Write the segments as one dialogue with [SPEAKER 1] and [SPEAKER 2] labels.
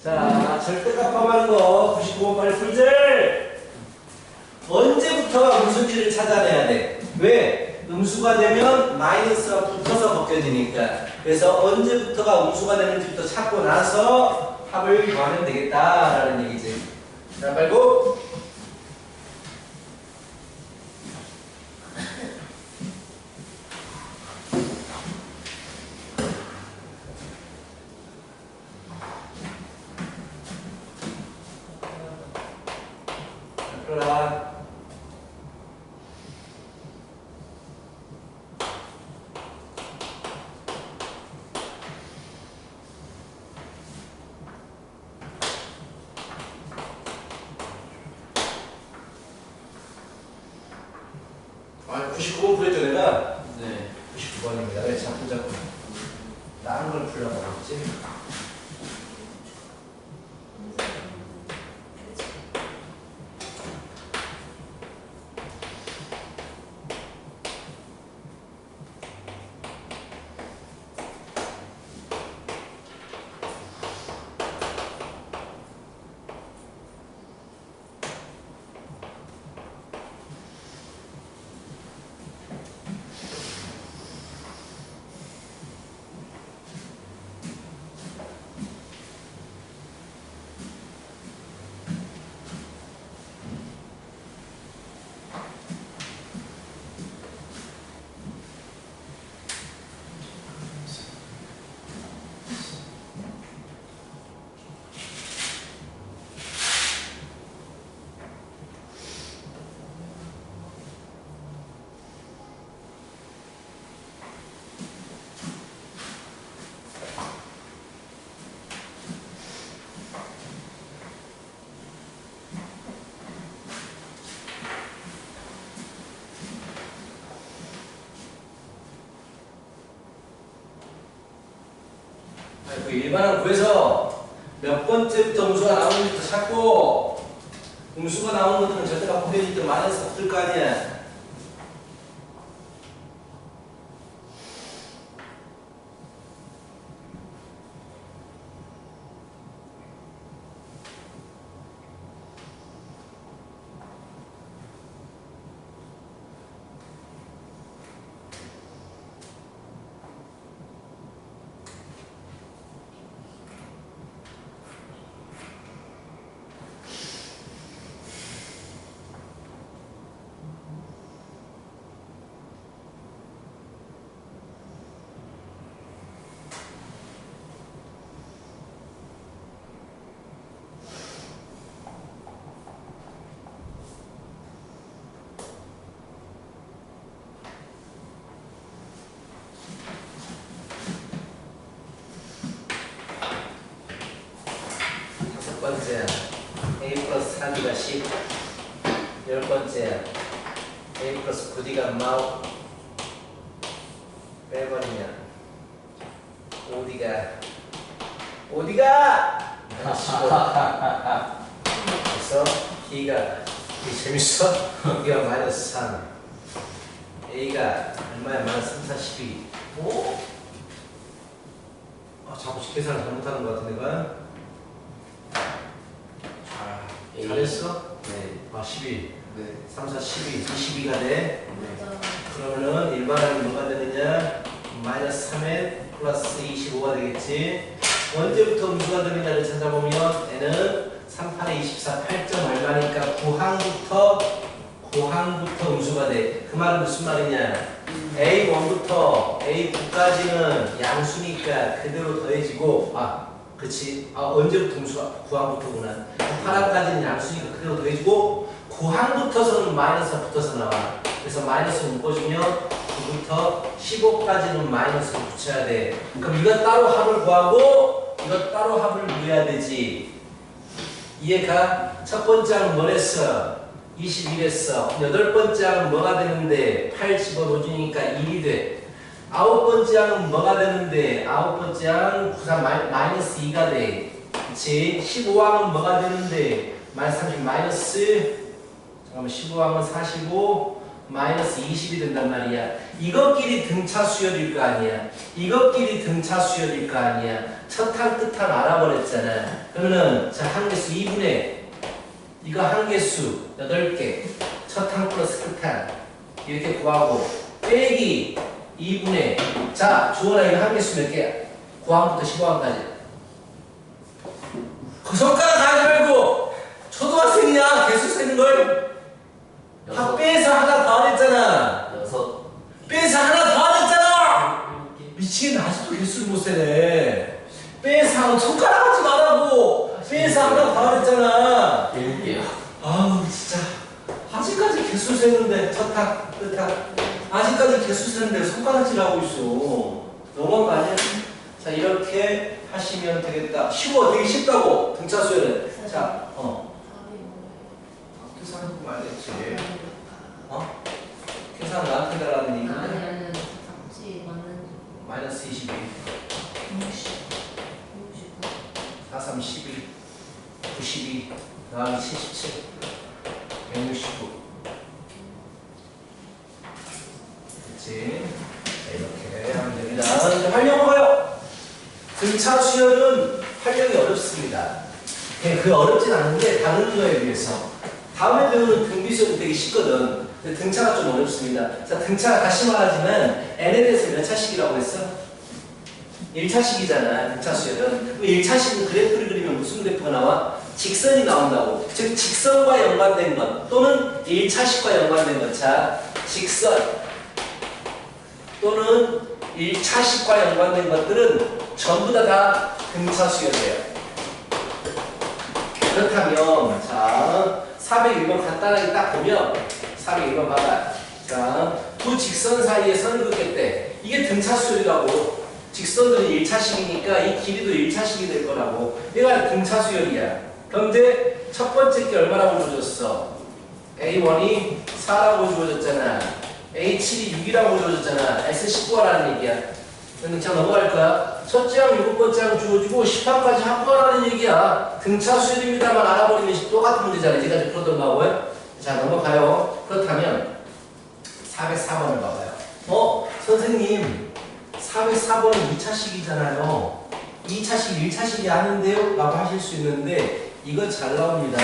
[SPEAKER 1] 자, 절대값 합하는 거 99번 빨리 풀제. 언제부터가 음수인지를 찾아내야 돼. 왜? 음수가 되면 마이너스가 붙어서 벗겨지니까. 그래서 언제부터가 음수가 되는지부터 찾고 나서 합을 구하면 되겠다라는 얘기지. 자, 빨고. 풀어라. 아, 99번 풀었죠, 내가?
[SPEAKER 2] 네.
[SPEAKER 1] 99번입니다. 왜 자꾸 다른 걸 풀려고 하지? 그 일반항 구해서 몇 번째부터 음수가 나오는지부터 찾고 음수가 나오는 것들은 절대값 포개질 때 마이너스 붙을 거 아니야. 첫 번째 a 플러스 4d가 10. 열 번째 a 플러스 9d가 마우. 빼버리면 5d가 15. 그래서 d가 재밌어? d가 마이너스 3. a가 얼마야? 마이너스 3, 4, 12. 오? 아, 자꾸 계산을 잘못하는 것 같은데, 가? 잘했어?
[SPEAKER 2] 네.
[SPEAKER 1] 아, 12.
[SPEAKER 2] 네.
[SPEAKER 1] 3, 4, 12. 22가 돼.
[SPEAKER 2] 맞아.
[SPEAKER 1] 그러면은 일반항이 뭐가 되느냐? 마이너스 3에 플러스 25가 되겠지. 언제부터 음수가 되느냐를 찾아보면 n은 3, 8에 24, 8점 얼마니까 고항부터 음수가 돼. 그 말은 무슨 말이냐? A1부터 A9까지는 양수니까 그대로 더해지고 그렇지. 언제부터 음수가 9항부터구나. 8항까지는 양수니까 그대로 더해지고 9항부터서는 마이너스가 붙어서 나와. 그래서 마이너스 묶어주면 9부터 15까지는 마이너스를 붙여야 돼. 그럼 이거 따로 합을 구하고 이거 따로 합을 넣어야 되지. 이해가? 첫 번째 항은 뭐랬어? 21했어. 여덟 번째 항은 뭐가 되는데 8 집어넣어주니까 1이 돼. 아홉 번째 항은 뭐가 되는데 아홉 번째 항 93 마이너스 2가 돼. 그치? 15항은 뭐가 되는데 마이너스 30 마이너스 잠깐만 15항은 45 마이너스 20이 된단 말이야. 이것끼리 등차 수열일 거 아니야. 이것끼리 등차 수열일 거 아니야. 첫 항, 끝 항 알아버렸잖아. 그러면은 자, 항계수 2분의 이거 항계수 8개. 첫 항 플러스 끝 항. 이렇게 구하고 빼기 2분의 자, 주원아 이거 항계수 몇 개야? 9항부터 15항까지. 그 손가락 하지 말고 초등학생이야. 개수 세는 걸. 빼서 하나 더 안 했잖아.
[SPEAKER 2] 6.
[SPEAKER 1] 빼서 하나 더 안 했잖아. 미치겠네. 아직도 개수를 못 세네. 빼서 손가락 하지 말라고. 빼서 하나 더 안 했잖아.
[SPEAKER 2] 7개요.
[SPEAKER 1] 아우 진짜 아직까지 개수 세는데 첫탁 끝탁 아직까지 개수 세는데 손가락질하고 있어. 너무한 거 아니야? 자 이렇게 하시면 되겠다. 쉬워. 되게 쉽다고. 등차 수열은. 자 계산하고 말겠지. 계산 나한테 달라는 얘기.
[SPEAKER 3] 아니 잡지 맞는
[SPEAKER 1] 마이너스 22 4, 3, 12 92 더하기 77 169 그치? 자, 이렇게 하면 됩니다. 이제 활용 봐요. 등차 수열은 활용이 어렵습니다. 그 어렵진 않은데 다른 거에 비해서 다음에 배우는 등비 수열은 되게 쉽거든. 근데 등차가 좀 어렵습니다. 자, 등차가 다시 말하지만 n에 대해서 몇 차식이라고 했어? 1차식이잖아. 등차 수열은. 그럼 1차식은 그래프를 그리면 무슨 그래프가 나와? 직선이 나온다고. 즉 직선과 연관된 것 또는 1차식과 연관된 것. 자, 직선 또는 1차식과 연관된 것들은 전부 다 등차 수열이에요. 그렇다면 자 401번 간단하게 딱 보면 401번 봐봐. 자, 두 직선 사이에 선을 긋겠대. 이게 등차 수열이라고. 직선들은 1차식이니까 이 길이도 1차식이 될 거라고. 얘가 등차 수열이야. 그런데 첫 번째 게 얼마라고 주어졌어? A1이 4라고 주어졌잖아. A7이 6이라고 주어졌잖아. S19라는 얘기야. 그냥 넘어갈 거야. 첫째 항, 7번째 항 주어지고 10항까지 확보하라는 얘기야. 등차 수열입니다만 알아버리면 똑같은 문제잖아. 이제까지 풀었던 거하고요. 자, 넘어가요. 그렇다면 404번을 봐봐요. 선생님 404번은 2차식이잖아요. 2차식, 1차식이 아닌데요? 라고 하실 수 있는데 이거 잘 나옵니다.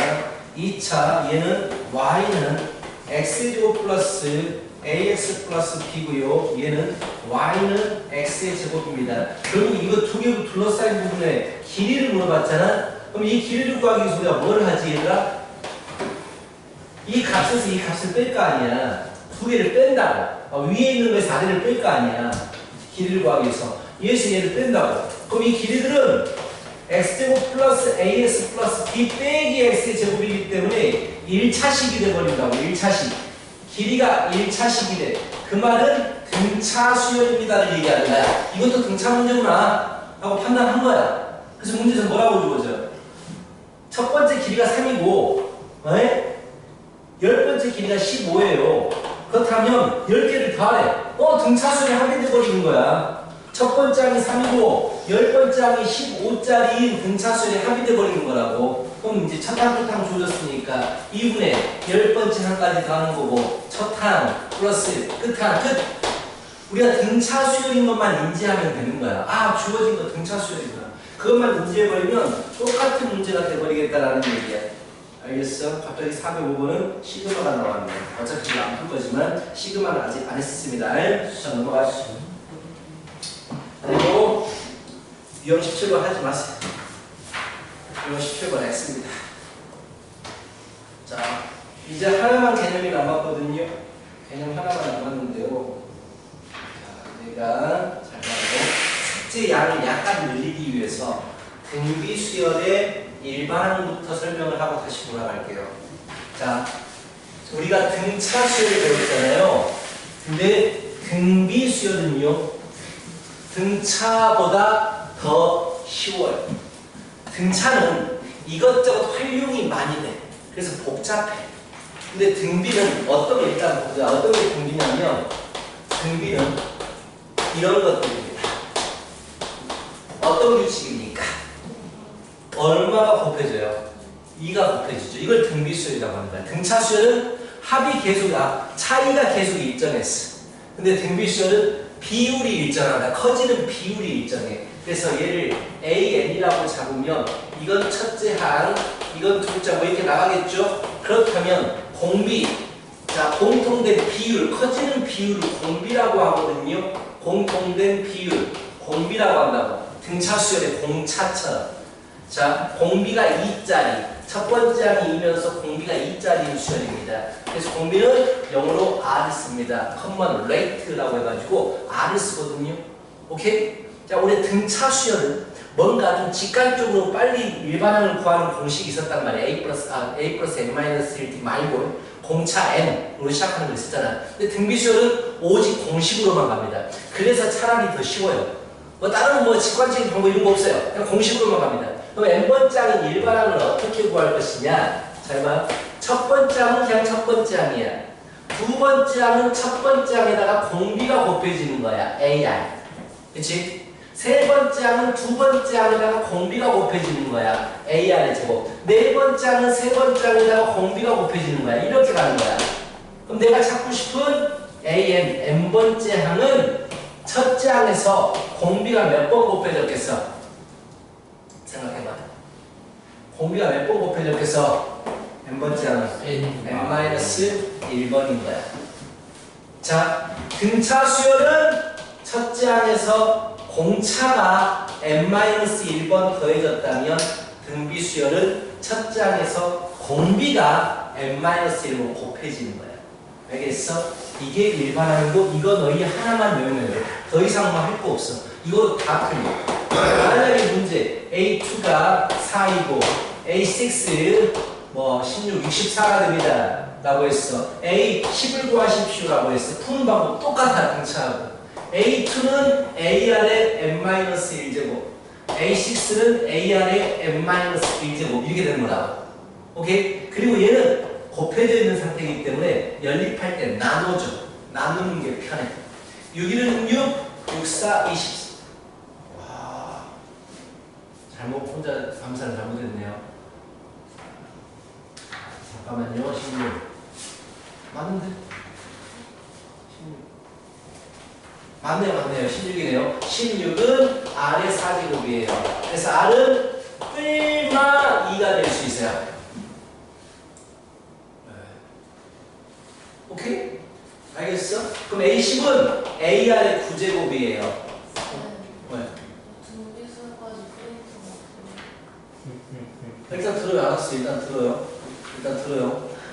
[SPEAKER 1] 2차, 얘는 y는 x제곱 플러스 ax 플러스 b고요. 얘는 y는 x의 제곱입니다. 결국 이거 두 개로 둘러싸인 부분에 길이를 물어봤잖아. 그럼 이 길이를 구하기 위해서 우리가 뭘 하지 얘들아? 이 값에서 이 값을 뺄 거 아니야. 두 개를 뺀다고. 위에 있는 거에서 아래를 뺄 거 아니야. 길이를 구하기 위해서. 얘에서 얘를 뺀다고. 그럼 이 길이들은 x제곱 플러스 ax 플러스 b 빼기 x의 제곱이기 때문에 1차식이 돼버린다고. 1차식. 길이가 1차식이 돼. 그 말은 등차 수열입니다를 얘기하는 거야. 이것도 등차 문제구나 라고 판단한 거야. 그래서 문제에서 뭐라고 주어져? 첫 번째 길이가 3이고 10번째 길이가 15예요. 그렇다면 10개를 더하래. 등차 수열이 합의돼 버리는 거야. 첫 번째 항이 3이고 10번째 항이 15짜리인 등차 수열이 합의돼 버리는 거라고. 그럼 이제 첫 항, 끝 항 주어졌으니까 2분의 10번째 항까지 더하는 거고 첫 항 플러스 끝 항 끝. 우리가 등차 수열인 것만 인지하면 되는 거야. 주어진 거 등차 수열이구나. 그것만 인지해버리면 똑같은 문제가 돼버리겠다라는 얘기야. 알겠어? 갑자기 405번은 시그마가 나왔네. 어차피 안 풀 거지만 시그마는 아직 안 했습니다. 자, 넘어가시죠. 그리고 유형 17번 하지 마세요. 유형 17번 했습니다. 자, 이제 하나만 개념이 남았거든요. 개념 하나만 남았는데요. 자, 내가 잘 봐요. 숙제 양을 약간 늘리기 위해서 등비 수열의 일반부터 설명을 하고 다시 돌아갈게요. 자, 우리가 등차 수열을 배웠잖아요. 근데 등비 수열은요, 등차보다 더 쉬워요. 등차는 이것저것 활용이 많이 돼. 그래서 복잡해. 근데 등비는 어떤 게 일단 보자. 어떤 게 등비냐면, 등비는 이런 것들입니다. 어떤 규칙입니까? 얼마가 곱해져요? 2가 곱해지죠. 이걸 등비 수열이라고 합니다. 등차 수열은 합이 계속 차이가 계속 일정했어. 근데 등비수열은 비율이 일정하다. 커지는 비율이 일정해. 그래서 얘를 AN이라고 잡으면 이건 첫째 항, 이건 둘째 뭐 이렇게 나가겠죠? 그렇다면 공비, 자 공통된 비율, 커지는 비율을 공비라고 하거든요. 공통된 비율, 공비라고 한다고. 등차 수열의 공차처럼. 자 공비가 2짜리, 첫 번째 항이 2면서 공비가 2짜리인 수열입니다. 그래서 공비는 영어로 R을 씁니다. common rate라고 해가지고 R을 쓰거든요. 오케이? 자, 우리 등차 수열은 뭔가 좀 직관적으로 빨리 일반항을 구하는 공식이 있었단 말이야. A 플러스 N-1T 말고 공차 N으로 시작하는 거 있었잖아. 근데 등비 수열은 오직 공식으로만 갑니다. 그래서 차라리 더 쉬워요. 뭐 다른 뭐 직관적인 방법 이런 거 없어요. 그냥 공식으로만 갑니다. 그럼 N번째 항인 일반항을 어떻게 구할 것이냐? 잘 봐. 첫 번째 항은 그냥 첫 번째 항이야. 두 번째 항은 첫 번째 항에다가 공비가 곱해지는 거야. AR. 그치? 세 번째 항은 두 번째 항에다가 공비가 곱해지는 거야. AR의 제곱. 네 번째 항은 세 번째 항에다가 공비가 곱해지는 거야. 이렇게 가는 거야. 그럼 내가 찾고 싶은 AN, N번째 항은 첫째 항에서 공비가 몇 번 곱해졌겠어? 생각해봐. 공비가 몇 번 곱해졌겠어? N번째 항은 N-1번인 거야. 자, 등차 수열은 첫째 항에서 공차가 N-1번 더해졌다면 등비 수열은 첫째 항에서 공비가 N-1번 곱해지는 거야. 알겠어? 이게 일반항이고 이거 너희 하나만 외우면 돼. 더 이상 뭐 할 거 없어. 이거 다 틀려. 만약에 문제 A2가 4이고 A6 뭐 16, 64가 됩니다. 라고 했어. A10을 구하십시오. 라고 했어. 푸는 방법 똑같아. 등차하고. A2는 AR의 N-1제곱, A6는 AR의 N-1제곱 이렇게 되는 거다. 오케이? 그리고 얘는 곱해져 있는 상태이기 때문에 연립할 때 나눠줘. 나누는 게 편해. 6일은 6, 64, 20. 와, 혼자 감사를 잘못했네요. 잠깐만요. 16. 맞는데? 16. 맞네요. 16이네요. 16은 R의 4제곱이에요. 그래서 R은 뿔마 2가 될 수 있어요. 오케이? 알겠어? 그럼 A10은 AR의 9제곱이에요. 왜?
[SPEAKER 3] 등비수까지 프린트가
[SPEAKER 1] 일단 들어요. 알았어. 일단 들어요.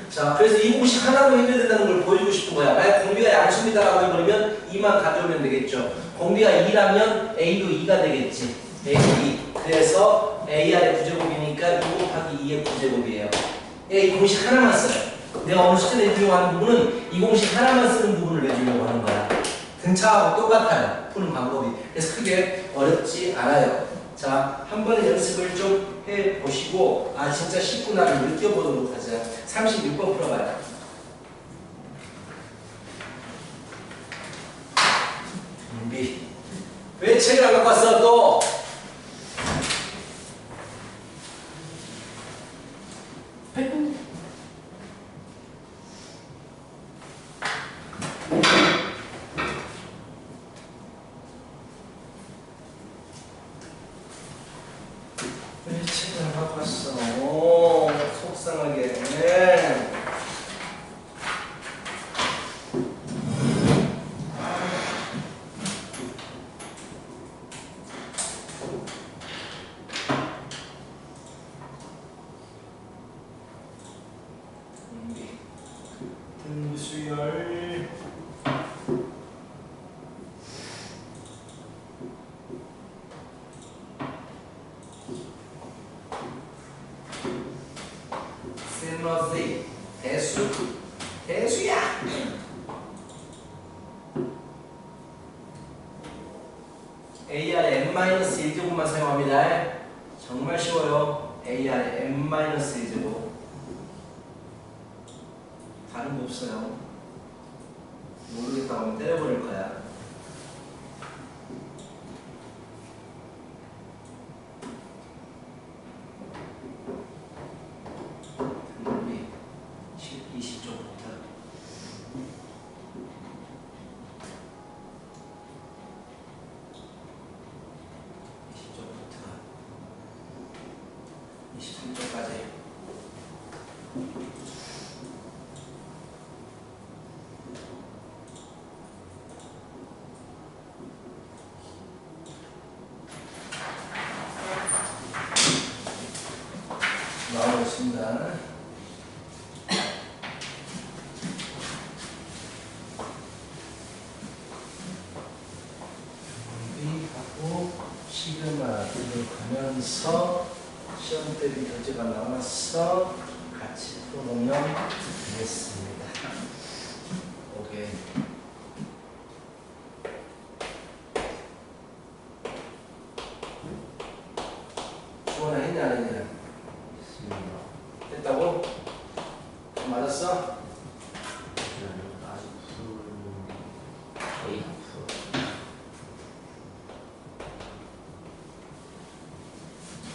[SPEAKER 1] 자, 그래서 이 공식 하나로 해줘야 된다는 걸 보여주고 싶은 거야. 만약 공비가 양수입니다라고 해버리면 2만 가져오면 되겠죠. 공비가 2라면 A도 2가 되겠지. A도 2. 그래서 AR의 9제곱이니까 2 곱하기 2의 9제곱이에요. 이 공식 하나만 써요. 내가 오늘 숙제 내주려고 하는 부분은 이 공식 하나만 쓰는 부분을 내주려고 하는 거야. 등차하고 똑같아요. 푸는 방법이. 그래서 크게 어렵지 않아요. 자, 한 번의 연습을 좀 해보시고 진짜 쉽구나를 느껴보도록 하자. 36번 풀어봐요. 준비. 왜 책을 안 갖고 왔어 또? 왜 책을 안 갖고 왔어? 오, 속상하게. 네. 등수열 세너지 대수야. AR의 N-1제곱만 사용합니다. 정말 쉬워요. AR의 N-1제곱. 다른 거 없어요. 모르겠다고 하면 때려버릴 거야. 등급이 20쪽부터 이쪽까지. 나오겠습니다. 하고 시그마 들어가면서 시험 대비 교재가 나와서 같이 풀어보면 되겠습니다. 오케이. 주원아 했냐 안 했냐? 됐다고? 맞았어?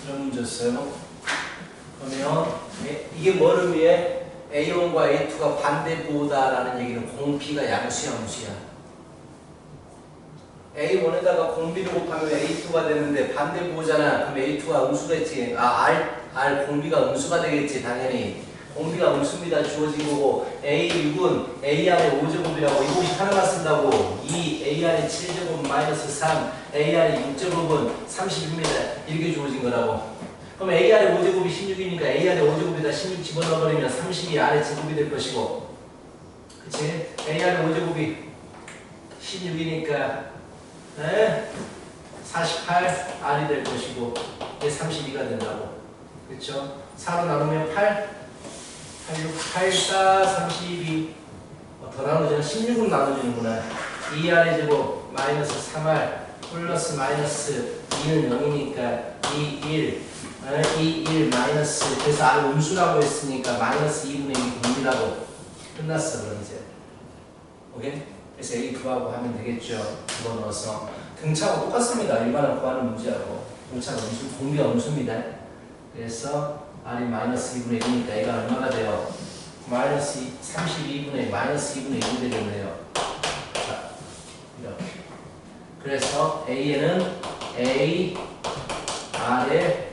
[SPEAKER 1] 이런 문제였어요. 그러면 이게 뭐를 위해 A1과 A2가 반대보다라는 얘기는 공비가 양수야 무수야? A1에다가 공비를 곱하면 A2가 되는데 반대보잖아. 그럼 A2가 음수겠지. R 공비가 음수가 되겠지 당연히. 공비가 음수입니다. 주어진 거고 A6은 A 안에 5제곱이라고 이 공식 하나만 쓴다고 2 A 안에 7제곱 마이너스 3 A 안에 6제곱은 30입니다. 이렇게 주어진 거라고. 그럼 A 안에 5제곱이 16이니까 A 안에 5제곱에다 16 집어넣어버리면 30이 안에 제곱이 될 것이고 그치? A 안에 5제곱이 16이니까 48 R이 될 것이고 이게 32가 된다고. 그쵸? 4로 나누면 8 8, 6, 8, 4, 32 더 나누잖아. 16으로 나눠주는구나. 2R의 제곱 마이너스 3R 플러스 마이너스 2는 0이니까 2, 1 2, 1 마이너스 그래서 R 음수라고 했으니까 마이너스 2분의 1이 공비라고 끝났어. 그럼 이제 오케이? 그래서 A 구하고 하면 되겠죠. 집어넣어서 등차하고 똑같습니다. 일반을 구하는 문제하고 등차가 음수, 공비가 음수입니다. 그래서 R이 마이너스 2분의 1이니까 A가 얼마가 돼요? 마이너스 32분의 마이너스 2분의 1이 되겠네요. 자, 이렇게. 그래서 A에는 A R에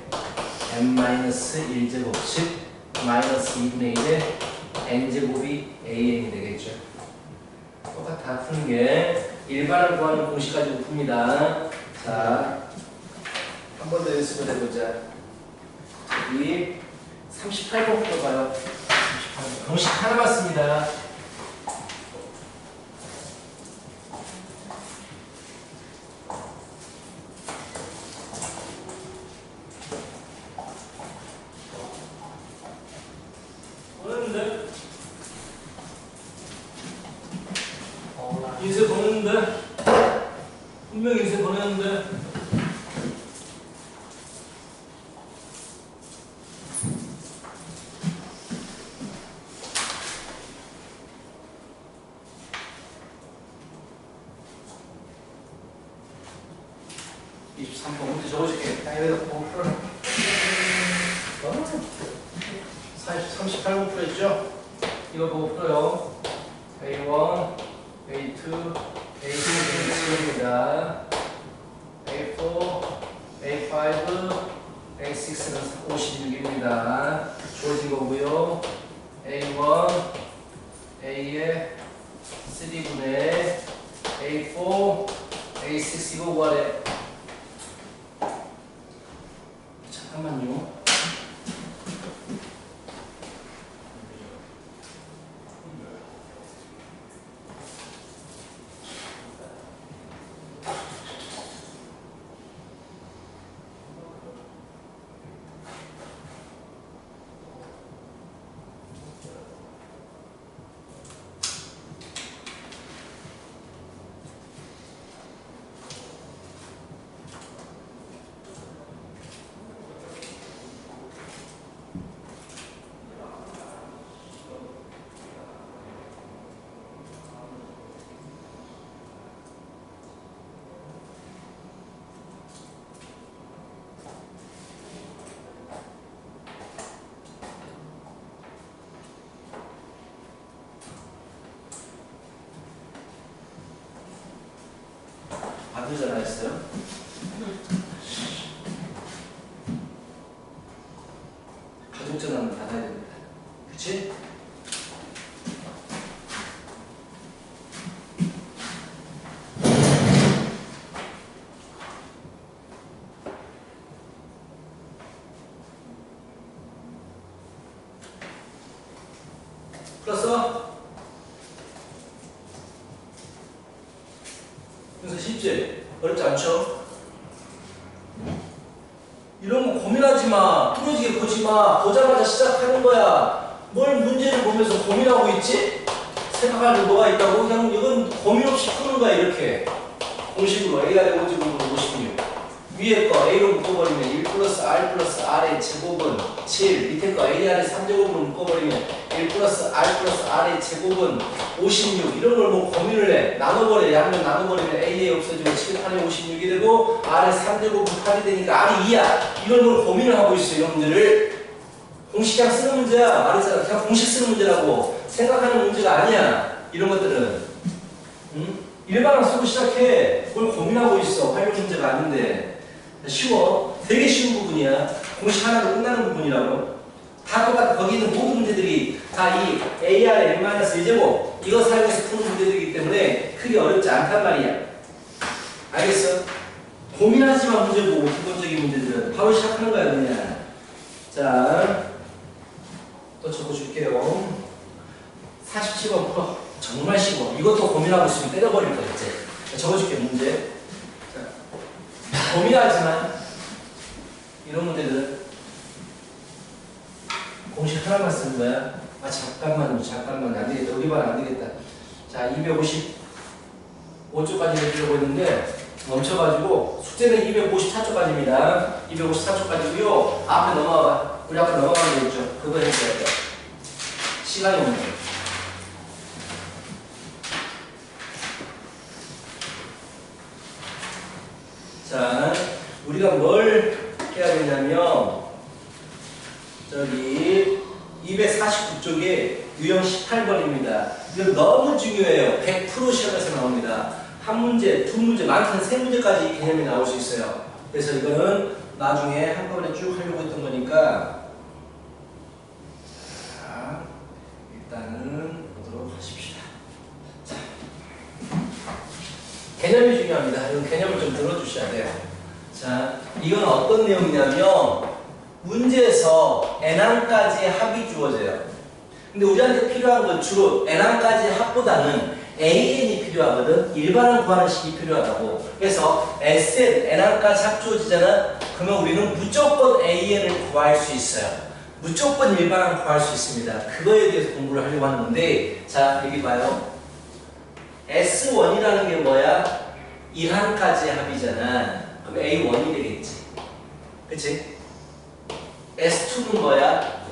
[SPEAKER 1] n-1제곱 즉 마이너스 2분의 1에 n제곱이 AN이 되겠죠. 똑같아. 푸는 게 일반을 구하는 공식 가지고 풉니다. 자, 한 번 더 연습을 해보자. 여기 38번 풀어봐요. 38번. 공식 하나만 씁니다. 보냈는데? 인쇄 보냈는데? 분명히 인쇄 보냈는데? 문제 적어줄게. 여기다 보고 풀어. 38번 풀었죠? 이거 보고 풀어요. A1, A2, A3입니다. A4, A5, A6는 56입니다. 주어진 거고요. A1, A의 3분의 A4, A6 이거 구하래. 잠깐만요. 반대 전화했어요? 가족 전환을 받아야 됩니다. 그치? 풀었어? 그래서 쉽지? 어렵지 않죠? 이런 거 고민하지 마. 뚫어지게 보지 마. 보자마자 시작하는 거야. 뭘 문제를 보면서 고민하고 있지? 생각할 때 뭐가 있다고? 그냥 이건 고민 없이 푸는 거야, 이렇게. 공식으로 AR의 5제곱은 56. 위에 거 A로 묶어버리면 1 플러스 R 플러스 R의 제곱은 7. 밑에 거 AR의 3제곱으로 묶어버리면 1 플러스 R 플러스 R의 제곱은 56. 이런 걸 뭐 고민을 해. 나눠버려. 양면 나눠버리면 A에 없어지고 7, 8에 56이 되고 R의 3제곱은 8이 되니까 R이 2야. 이런 걸 고민을 하고 있어, 이런 문제를. 공식 그냥 쓰는 문제야. 말했잖아. 그냥 공식 쓰는 문제라고. 생각하는 문제가 아니야. 이런 것들은. 응? 일반항 쓰고 시작해. 뭘 고민하고 있어. 활용 문제가 아닌데. 쉬워. 되게 쉬운 부분이야. 공식 하나로 끝나는 부분이라고. 다 똑같아. 거기 있는 모든 문제들이 다 이 AR n-1제곱 이거 사용해서 푸는 문제들이기 때문에 크게 어렵지 않단 말이야. 알겠어? 고민하지 마. 문제 보고 기본적인 문제들은 바로 시작하는 거야 그냥. 자, 또 적어줄게요. 47번 풀어. 정말 쉬워. 이것도 고민하고 있으면 때려버릴 거야 이제. 적어줄게 문제. 자, 고민하지만 이런 문제들은 공식 하나만 쓰는 거야. 아 잠깐만 안 되겠다. 우리 반 안 되겠다. 자 255쪽까지 해주려고 했는데 멈춰가지고 숙제는 254쪽까지입니다. 254쪽까지고요. 앞에 넘어가봐. 우리 앞에 넘어가면 되겠죠. 그거 했어야 돼. 시간이 없네. 자, 우리가 뭘 해야 되냐면 저기 249쪽에 유형 18번입니다. 이거 너무 중요해요. 100% 시험에서 나옵니다. 한 문제, 두 문제, 많게는 세 문제까지 개념이 나올 수 있어요. 그래서 이거는 나중에 한꺼번에 쭉 하려고 했던 거니까 자, 일단은 보도록 하십시다. 자, 개념이 중요합니다. 이건 개념을 좀 들어주셔야 돼요. 자, 이건 어떤 내용이냐면 문제에서 n항까지의 합이 주어져요. 근데 우리한테 필요한 건 주로 n항까지의 합보다는 an이 필요하거든. 일반항 구하는 식이 필요하다고. 그래서 sn, n항까지 합 주어지잖아. 그러면 우리는 무조건 an을 구할 수 있어요. 무조건 일반항 구할 수 있습니다. 그거에 대해서 공부를 하려고 하는 건데, 자 여기 봐요. S1이라는 게 뭐야? 1항까지의 합이잖아. 그럼 A1이 되겠지. 그치? S2는 뭐야?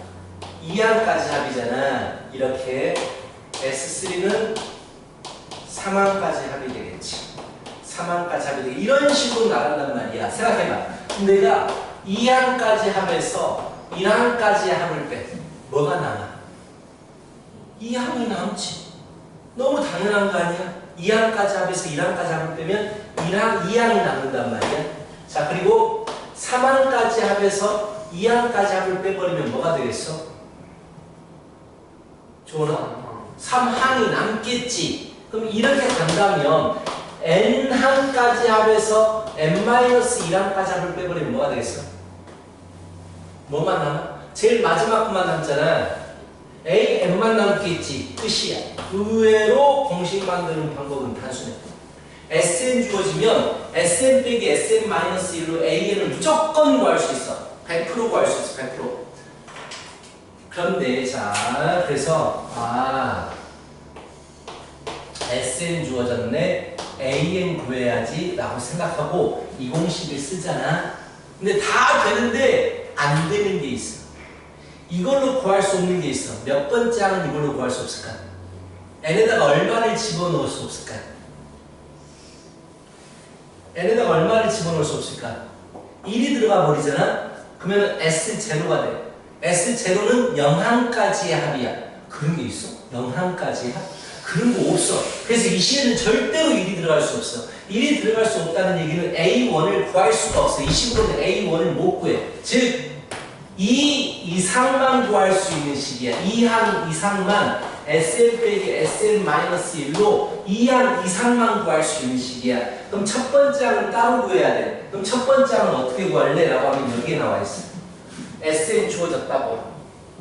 [SPEAKER 1] 2항까지 합이잖아. 이렇게 S3는 3항까지 합이 되겠지. 3항까지 합이 되겠지. 이런 식으로 나간단 말이야. 생각해봐. 내가 2항까지 합에서 1항까지 합을 빼. 뭐가 남아? 2항이 남지. 너무 당연한 거 아니야? 2항까지 합에서 1항까지 합을 빼면 2항이 남는단 말이야. 자, 그리고 3항까지 합에서 2항까지 합을 빼버리면 뭐가 되겠어? 조원아? 3항이 남겠지. 그럼 이렇게 간다면 n항까지 합에서 n-1항까지 합을 빼버리면 뭐가 되겠어? 뭐만 남아? 제일 마지막 것만 남잖아. A, n만 남겠지. 끝이야. 의외로 공식 만드는 방법은 단순해. Sn 주어지면 Sn 빼기 Sn-1로 AN을 무조건 구할 수 있어. 100% 구할 수 있어. 100%. 그런데 자, 그래서 Sn 주어졌네. AN 구해야지 라고 생각하고 이 공식을 쓰잖아. 근데 다 되는데 안 되는 게 있어. 이걸로 구할 수 없는 게 있어. 몇 번째 항은 이걸로 구할 수 없을까? n에다가 얼마를 집어넣을 수 없을까? n에다가 얼마를 집어넣을 수 없을까? 1이 들어가 버리잖아? 그러면 S0가 돼. S0는 0항까지의 합이야. 그런 게 있어? 0항까지의 합? 그런 거 없어. 그래서 이 시에는 절대로 1이 들어갈 수 없어. 1이 들어갈 수 없다는 얘기는 A1을 구할 수가 없어. 이 식으로는 A1을 못 구해. 즉 이 이상만 구할 수 있는 식이야. 이 항 이상만 SN 빼기 SN-1로 이 항 이상만 구할 수 있는 식이야. 그럼 첫 번째 항은 따로 구해야 돼. 그럼 첫 번째 항은 어떻게 구할래? 라고 하면 여기에 나와 있어. SN 주어졌다고.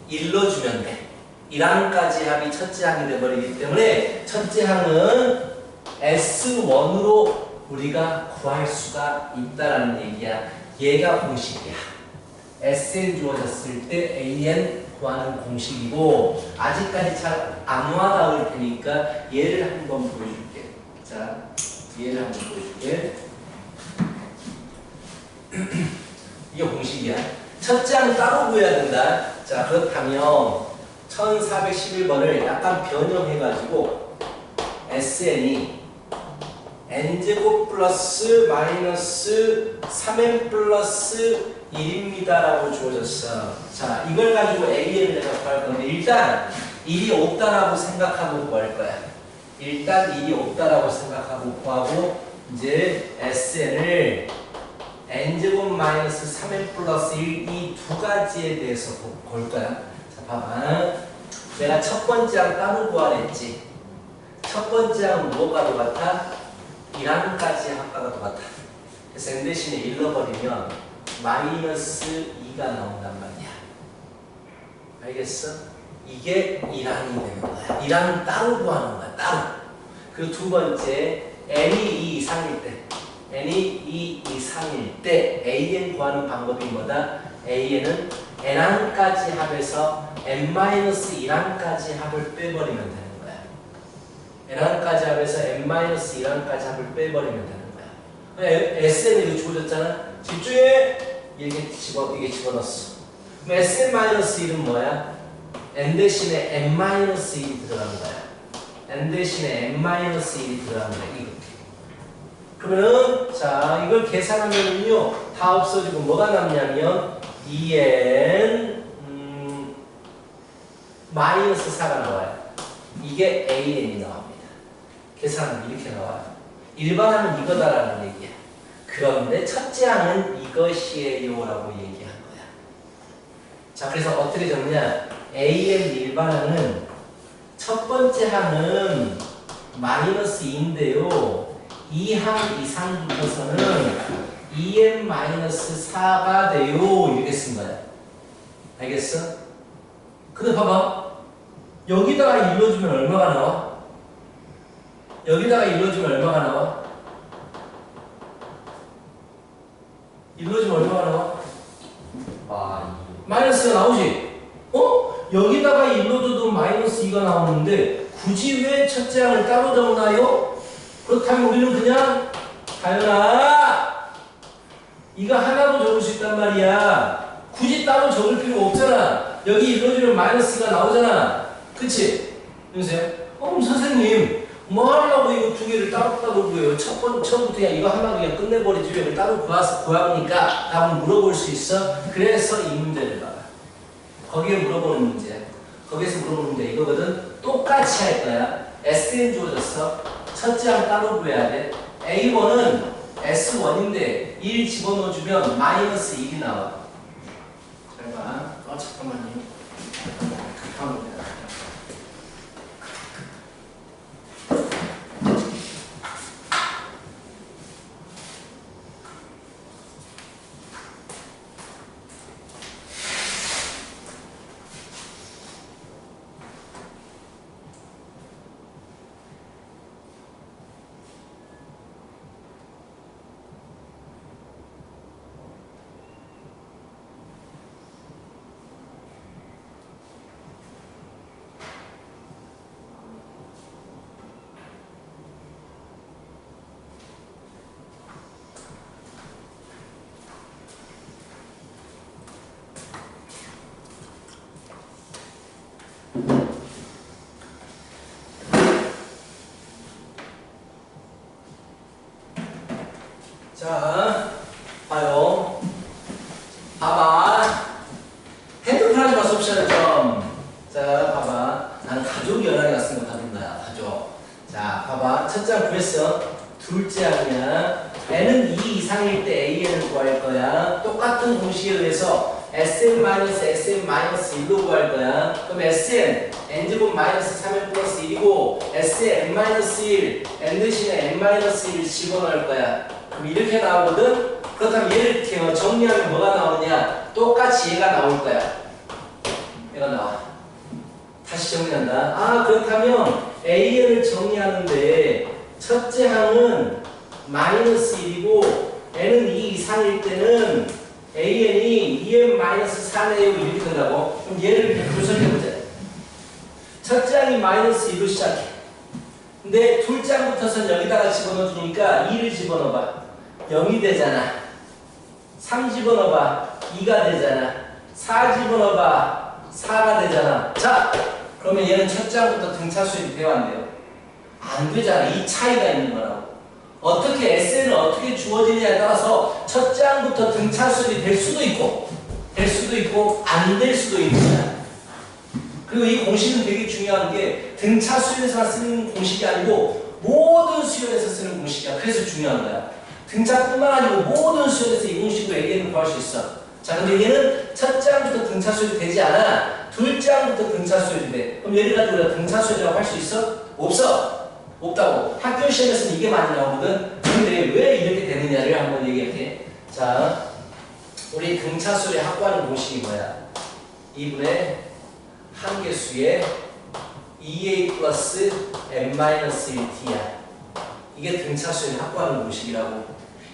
[SPEAKER 1] 일러주면 돼. 1항까지 합이 첫째 항이 돼버리기 때문에 첫째 항은 S1으로 우리가 구할 수가 있다라는 얘기야. 얘가 공식이야. SN 주어졌을 때 AN 구하는 공식이고 아직까지 잘 안 와닿을 테니까 얘를 한번 보여줄게. 자, 얘를 한번 보여줄게. 이게 공식이야. 첫째 항 따로 구해야 된다. 자, 그렇다면 1411번을 약간 변형해가지고 SN이 n제곱 플러스 마이너스 3n 플러스 1입니다 라고 주어졌어. 자, 이걸 가지고 AN을 내가 구할 건데 일단 1이 없다라고 생각하고 구할 거야. 일단 1이 없다라고 생각하고 구하고 이제 SN을 n제곱 마이너스 3n 플러스 1 이 두 가지에 대해서 볼 거야. 자, 봐봐. 내가 첫 번째 항 따로 구하랬지. 첫 번째 항은 뭐가 똑같아? 1항까지 합과가 똑같아. 그래서 n 대신에 잃어버리면 마이너스 2가 나온단 말이야. 알겠어? 이게 1항이 되는 거야. 1항은 따로 구하는 거야. 따로. 그리고 두 번째 n이 2 이상일 때 n이 2 이상일 때 AN 구하는 방법이 뭐다? AN은 n항까지 합해서 n-1항까지 합을 빼버리면 되는 거야. n항까지 합해서 n-1항까지 합을 빼버리면 되는 거야. SN 이거 주어졌잖아. 집중해! 이게 집어넣었어. 그럼 SN-1은 뭐야? n 대신에 n-1이 들어간 거야. n 대신에 n-1이 들어간 거야. 이렇게. 그러면 자 이걸 계산하면요 다 없어지고 뭐가 남냐면 2n 마이너스 4가 나와요. 이게 AN이 나옵니다. 계산하면 이렇게 나와요. 일반항은 이거다라는 얘기야. 그런데 첫째 항은 이것이에요 라고 얘기한 거야. 자 그래서 어떻게 적냐. AN 일반항은 첫 번째 항은 마이너스 2인데요. 2항 이상부터서는 2n-4가 돼요. 이렇게 쓴 거야. 알겠어? 근데 봐봐. 여기다가 일러주면 얼마가 나와? 여기다가 일러주면 얼마가 나와? 일러주면 얼마가 나와? 마이너스가 나오지? 여기다가 일러줘도 마이너스 2가 나오는데 굳이 왜 첫째 항을 따로 적나요? 그렇다면 우리는 그냥 다현아 이거 하나로 적을 수 있단 말이야. 굳이 따로 적을 필요 없잖아. 여기 일러주면 마이너스가 나오잖아. 그치? 여보세요? 선생님 뭐 하려고 이거 두 개를 따로따로 구해요? 처음부터 그냥 이거 하나 그냥 끝내버리지 왜 이걸 따로 구하니까 답을 물어볼 수 있어? 그래서 이 문제를 봐봐. 거기에 물어보는 문제야. 거기에서 물어보는 문제 이거거든. 똑같이 할 거야. SN 주어졌어. 첫째 항 따로 구해야 돼. A1은 S1인데 1 집어넣어주면 마이너스 1이 나와. 잘 봐. 잠깐만요. 잠깐만요. 자, 봐요. 봐봐. 핸드폰 하지 마, 수업 시간에 좀. 자, 봐봐. 나는 가족이 연락이 왔으니까 받은 거야, 가족. 자, 봐봐. 첫째 항 구했어. 둘째 항이야. n은 2 이상일 때 AN을 구할 거야. 똑같은 공식에 의해서 Sn-Sn-1로 구할 거야. 그럼 Sn, n제곱 마이너스 3n 플러스 1이고 Sn n-1, n 대신에 n-1을 집어넣을 거야. 그럼 이렇게 나오거든? 그렇다면 얘를 이렇게 정리하면 뭐가 나오느냐? 똑같이 얘가 나올 거야. 얘가 나와. 다시 정리한다. 아, 그렇다면 AN을 정리하는데 첫째 항은 마이너스 1이고 n은 2 이상일 때는 AN이 2n-4네요 이렇게 된다고? 그럼 얘를 이렇게 분석해보자. 첫째 항이 마이너스 2로 시작해. 근데 둘째 항부터선 여기다가 집어넣어주니까 2를 집어넣어봐. 0이 되잖아. 3 집어넣어봐. 2가 되잖아. 4 집어넣어봐. 4가 되잖아. 자, 그러면 얘는 첫째 항부터 등차 수열이 돼야 안 돼요? 안 되잖아. 이 차이가 있는 거라고. 어떻게 SN은 어떻게 주어지느냐에 따라서 첫째 항부터 등차 수열이 될 수도 있고 안 될 수도 있는 거야. 그리고 이 공식은 되게 중요한 게 등차 수열에서 쓰는 공식이 아니고 모든 수열에서 쓰는 공식이야. 그래서 중요한 거야. 등차뿐만 아니고 모든 수열에서 이 공식으로 AN을 구할 수 있어. 자, 근데 얘는 첫째 항부터 등차 수열이 되지 않아. 둘째 항부터 등차 수열이 돼. 그럼 얘를 가지고 우리가 등차 수열이라고 할 수 있어? 없어. 없다고. 학교 시험에서는 이게 많이 나오거든. 근데 왜 이렇게 되느냐를 한번 얘기할게. 자, 우리 등차 수열을 확보하는 공식이 뭐야? 2분의 한계수의 2a 플러스 n-1t야. 이게 등차 수열을 확보하는 공식이라고.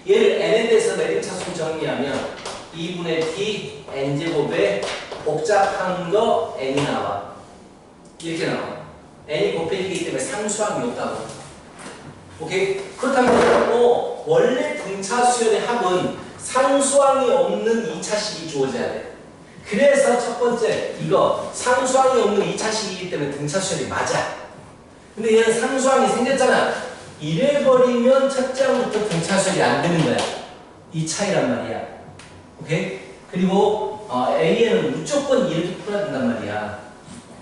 [SPEAKER 1] 얘를 n에 대해서 내림차순 정리하면 2분의 t n제곱에 복잡한 거 n이 나와. 이렇게 나와. n이 곱해지기 때문에 상수항이 없다고. 오케이? 그렇다면 원래 등차 수열의 합은 상수항이 없는 2차식이 주어져야 돼. 그래서 첫 번째 이거 상수항이 없는 2차식이기 때문에 등차 수열이 맞아. 근데 얘는 상수항이 생겼잖아. 이래버리면 첫째 항부터 등차 수열이 안 되는 거야. 이 차이란 말이야. 오케이? 그리고 AN은 무조건 이렇게 풀어야 된단 말이야.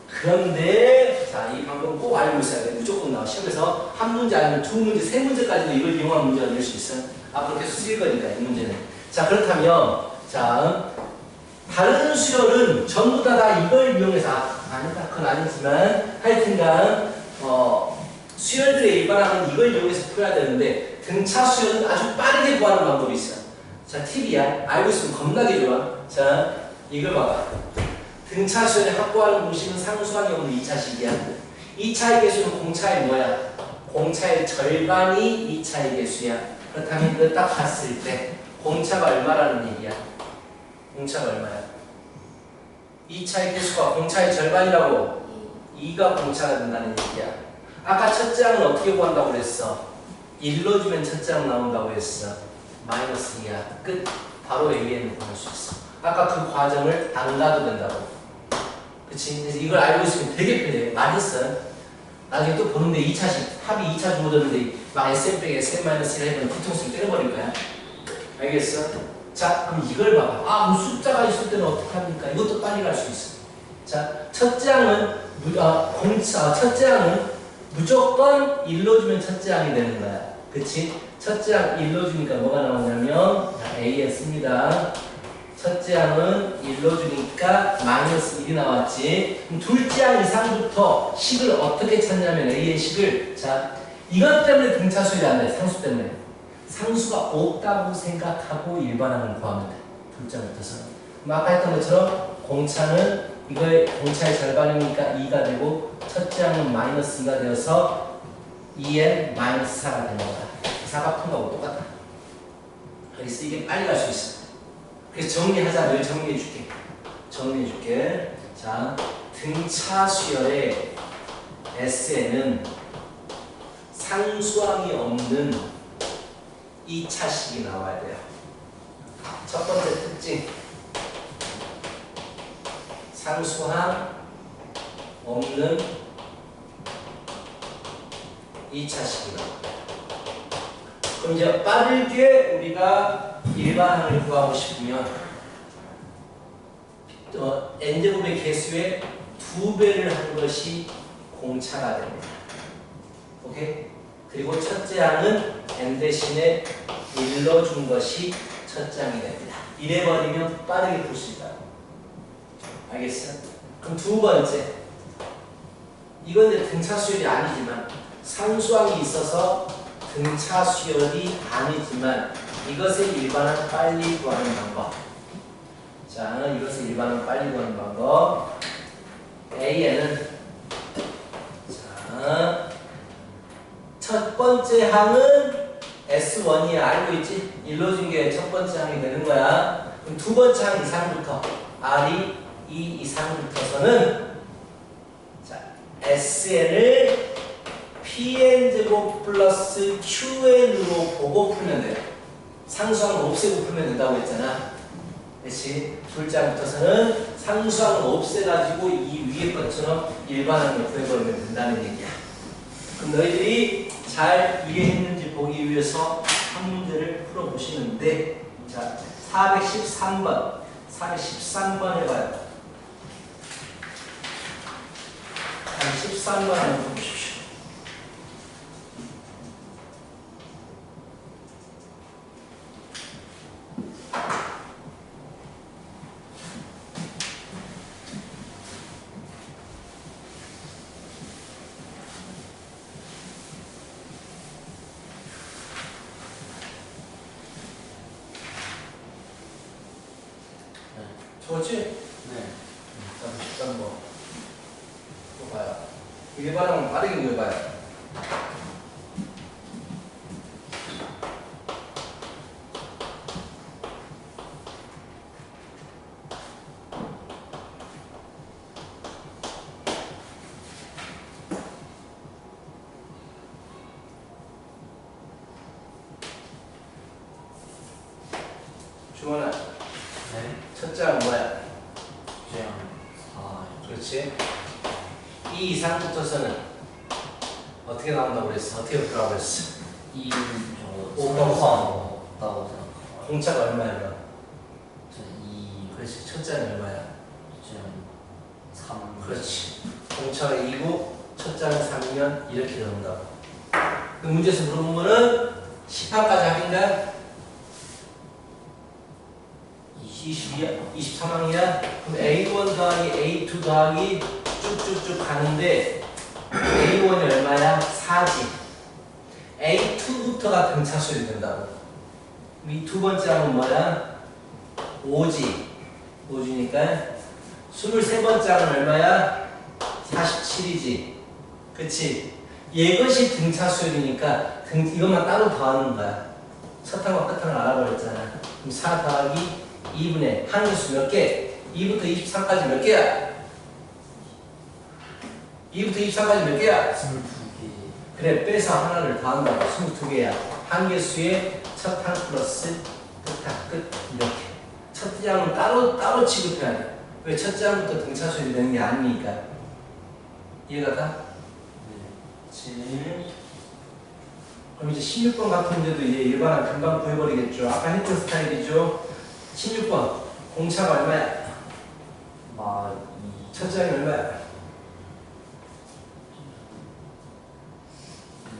[SPEAKER 1] 그런데 자, 이 방법 꼭 알고 있어야 돼. 무조건 나와. 시험에서 한 문제 아니면 두 문제, 세 문제까지도 이걸 이용한 문제가 될 수 있어. 앞으로 계속 쓰일 거니까 이 문제는. 자, 그렇다면 자, 다른 수열은 전부 다 이걸 이용해서 아니다. 그건 아니지만 하여튼간 수열들의 일반항은 이걸 이용해서 풀어야 되는데 등차 수열은 아주 빠르게 구하는 방법이 있어. 자, 팁이야. 알고 있으면 겁나게 좋아. 자, 이걸 봐봐. 등차 수열을 확보하는 공식은 상수항이 없는 2차식이야. 2차의 개수는 공차의 뭐야? 공차의 절반이 2차의 개수야. 그렇다면 이걸 딱 봤을 때 공차가 얼마라는 얘기야? 공차가 얼마야? 2차의 개수가 공차의 절반이라고 2가 공차가 된다는 얘기야. 아까 첫째 항은 어떻게 구한다고 그랬어? 1로 주면 첫째 항 나온다고 했어. 마이너스 2야. 끝. 바로 AN을 구할 수 있어. 아까 그 과정을 안 가도 된다고. 그치? 그래서 이걸 알고 있으면 되게 편해. 많이 했어. 나중에 또 보는데 2차식, 합이 2차 주어졌는데 막 SM 빼기 SM-1 해보면 뒤통수를 때려버릴 거야. 알겠어? 자, 그럼 이걸 봐봐. 아, 뭐 숫자가 있을 때는 어떻게 합니까? 이것도 빨리 갈 수 있어. 자, 첫째 항은, 첫째 항은 무조건 1로 주면 첫째 항이 되는 거야. 그치? 첫째 항 1로 주니까 뭐가 나오냐면, AN 씁니다. 첫째 항은 1로 주니까 마이너스 1이 나왔지. 그럼 둘째 항 이상부터 식을 어떻게 찾냐면 A의 식을, 자, 이것 때문에 등차 수열이 안 돼. 상수 때문에. 상수가 없다고 생각하고 일반항을 구하면 돼. 둘째 항부터서. 그럼 아까 했던 것처럼 공차는 이거의 공차의 절반이니까 2가 되고 첫째 항은 마이너스 2가 되어서 2n 마이너스 4가 되는 거다. 4가 푼 거하고 똑같다. 그래서 이게 빨리 갈 수 있어. 그래서 정리하자. 늘 정리해 줄게. 정리해 줄게. 자, 등차 수열의 SN은 상수항이 없는 2차식이 나와야 돼요. 첫 번째 특징. 상수항 없는 2차식이 나와요. 그럼 이제 빠르게 우리가 일반항을 구하고 싶으면 n제곱의 개수의 2배를 한 것이 공차가 됩니다. 오케이? 그리고 첫째 항은 n 대신에 1로 준 것이 첫째 항이 됩니다. 이래버리면 빠르게 풀 수 있다. 알겠어? 그럼 두 번째. 이건 이제 등차 수열이 아니지만 상수항이 있어서 등차 수열이 아니지만 이것의 일반은 빨리 구하는 방법. 자, 이것의 일반은 빨리 구하는 방법. A에는 자, 첫 번째 항은 S1이야. 알고 있지? 일러준 게 첫 번째 항이 되는 거야. 그럼 두 번째 항 이상부터 R이 2 이상부터서는 자, SN을 PN제곱 플러스 QN으로 보고 풀면 돼요. 상수항은 없애고 풀면 된다고 했잖아. 그렇지? 둘째 항부터서는 상수항은 없애가지고 이 위에 것처럼 일반항을 구해버리면 된다는 얘기야. 그럼 너희들이 잘 이해했는지 보기 위해서 한 문제를 풀어보시면 돼. 자, 413번. 413번 해봐요. 413번 한번 보십시오. 좋지?
[SPEAKER 2] 네.
[SPEAKER 1] 자, 13번. 또 봐요. 일반항 빠르게 구해봐요. 주원아,
[SPEAKER 2] 네.
[SPEAKER 1] 첫째 항 뭐야?
[SPEAKER 2] 그냥 4.
[SPEAKER 1] 그렇지? 이 이상부터서는 어떻게 나온다고 그랬어? 어떻게 풀라고 그랬어?
[SPEAKER 2] 2는 저
[SPEAKER 1] 오빠가
[SPEAKER 2] 없다고 생각하고.
[SPEAKER 1] 공차가 얼마야? 그럼?
[SPEAKER 2] 저는 2.
[SPEAKER 1] 그렇지. 첫째는 얼마야?
[SPEAKER 2] 저는 3.
[SPEAKER 1] 그렇지. 공차가 2고 첫째는 3이면 이렇게 나온다고. 그 문제에서 물어본 거는 10항까지 합인가? 22야? 23항이야? 그럼 A1 더하기 A2 더하기 쭉쭉쭉 가는데 A1이 얼마야? 4지. A2부터가 등차수열이 된다고. 이 두 번째 항은 뭐야? 5지. 5지니까 23번째 항은 얼마야? 47이지. 그치? 이것이 등차수열이니까 이것만 따로 더하는 거야. 첫 항과 끝 항을 알아버렸잖아. 그럼 4 더하기 2분의 항의수 몇 개? 2부터 23까지 몇 개야? 2부터 23까지 몇 개야?
[SPEAKER 2] 22개.
[SPEAKER 1] 그래, 빼서 하나를 더한다고. 22개야. 항의수의 첫 항 플러스 끝 항 끝. 이렇게. 첫째 항은 따로 취급해야 돼. 왜 첫째 항부터 등차수열이 되는 게 아니니까. 이해가 가? 그렇지. 그럼 이제 16번 같은 문제도 이제 일반항 금방 구해버리겠죠. 아까 했던 스타일이죠. 16번 공차가 얼마야?
[SPEAKER 2] 마 2.
[SPEAKER 1] 첫째 항이 얼마야?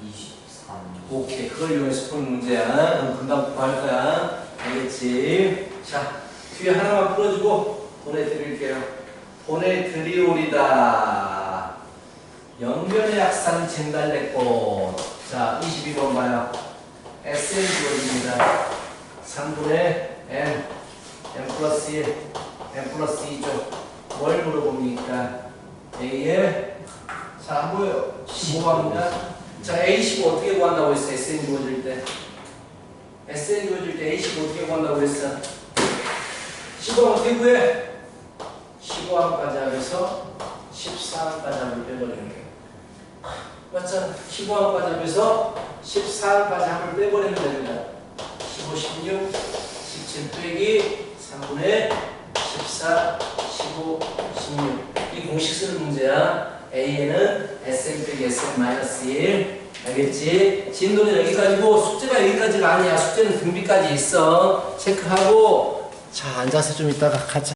[SPEAKER 2] 23.
[SPEAKER 1] 오케이, 그걸 이용해서 푸는 문제야. 그럼 금방 구할 거야. 알겠지? 자, 뒤에 하나만 풀어주고 보내드릴게요. 보내드리오리다. 영변의 약산 진달래꽃. 자, 22번 봐요. SN 주어집니다. 3분의 N 플러스 1, N 플러스 2죠. 뭘 물어봅니까? A에, 자, 안 보여요. 15합니다. 자, A15 어떻게 구한다고 했어? SN 주어질 때. SN 주어질 때 A15 어떻게 구한다고 했어? 15 어떻게 구해? 15항까지 하면서 14항까지 하면 빼버리는 거예요. 맞잖아. 15항까지 하면서 14항까지 하면 빼버리면 됩니다. 15, 16, 17 빼기 3분의 14, 15, 16. 이 공식 쓰는 문제야. A에는 Sn 빼기 Sn-1. 알겠지? 진도는 여기까지고 숙제가 여기까지가 아니야. 숙제는 등비까지 있어. 체크하고 자, 앉아서 좀 이따가 가자.